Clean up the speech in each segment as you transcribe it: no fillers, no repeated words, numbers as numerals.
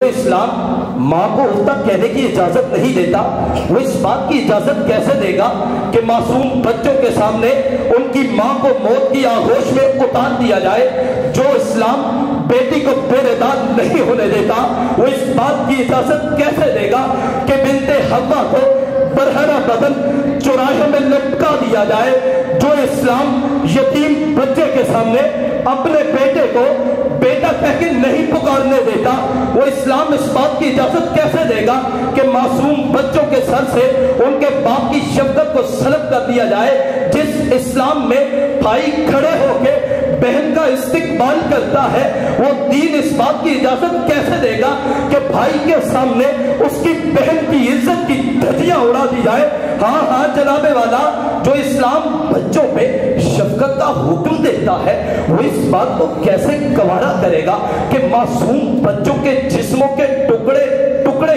اسلام ماں کو الٹا کہنے کی اجازت نہیں دیتا، وہ اس بات کی اجازت کیسے دے گا کہ معصوم بچوں کے سامنے ان کی ماں کو موت کی آغوش میں اتار دیا جائے؟ جو اسلام بیٹی کو بے رداد نہیں ہونے دیتا، وہ اس بات کی اجازت کیسے دے گا کہ بنت حوا کو برہنہ بدن چوراہے میں لٹکا دیا جائے؟ جو اسلام یتیم بچے کے سامنے اپنے بیٹے کو بیٹا کہہ کے نہیں پکارنے دیتا، وہ اسلام اس بات کی اجازت کیسے دے گا کہ معصوم بچوں کے سر سے ان کے باپ کی شفقت کو سلب کر دیا جائے؟ جس اسلام میں بھائی کھڑے ہو کے بہن کا استقبال کرتا ہے، وہ دین اس بات کی اجازت کیسے دے گا کہ بھائی کے سامنے اس کی بہن کی عزت کی دھجیاں اڑا دی جائے؟ ہاں جناب والا، جو اسلام بچوں پہ شفقت کا حکم دیتا ہے، وہ اس بات کو کیسے گوارا کرے گا کہ معصوم بچوں کے جسموں کے ٹکڑے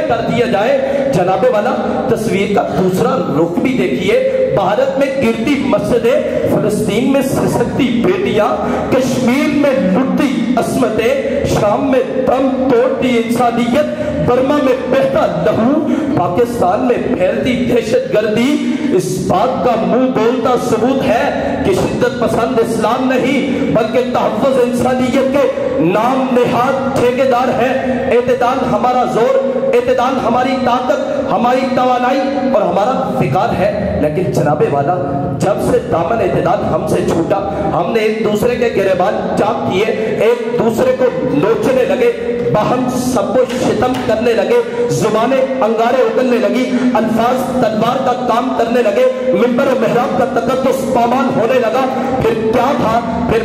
کر دیا جائے؟ جناب والا، تصویر کا دوسرا رخ بھی دیکھیے۔ بھارت میں گرتی مسجدیں، فلسطین میں سسکتی بیٹیاں، کشمیر میں لٹتی عصمتیں، شام میں دم توڑتی انسانیت، برما میں بہتا لہو، پاکستان میں پھیلتی دہشت گردی، اس بات کا منہ بولتا ثبوت ہے کہ شدت پسند اسلام نہیں بلکہ تحفظ انسانیت کے نام نہاد ٹھیکیدار ہے۔ اعتدال ہمارا زور، اعتدال ہماری طاقت، ہماری توانائی اور ہمارا فکار ہے، لیکن جناب والا، جب سے دامن اعتدال ہم سے چھوٹا، ہم نے ایک دوسرے کے گریبان چاک کیے، ایک دوسرے کو نوچنے لگے، باہم سب کو شتم کرنے لگے، زبانیں انگارے اگلنے لگی، الفاظ تلوار کا کام کرنے لگے، منبر و محراب کا تقدس پامال ہونے لگا۔ پھر کیا تھا؟ پھر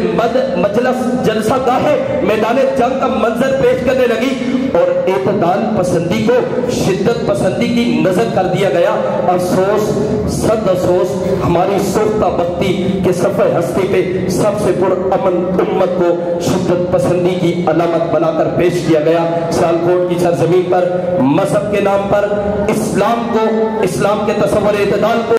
مجلس جلسہ گاہے میدان جنگ کا منظر پیش کرنے لگی اور اعتدال پسندی کو شدت پسندی کی نظر کر دیا گیا۔ افسوس، صد افسوس، ہماری سوختہ بختی کے صفحہ ہستی پہ سب سے پر امن امت کو شدت پسندی کی علامت بنا کر پیش کیا گیا۔ سیالکوٹ کی سرزمین پر مذہب کے نام پر اسلام کو، اسلام کے تصور اعتدال کو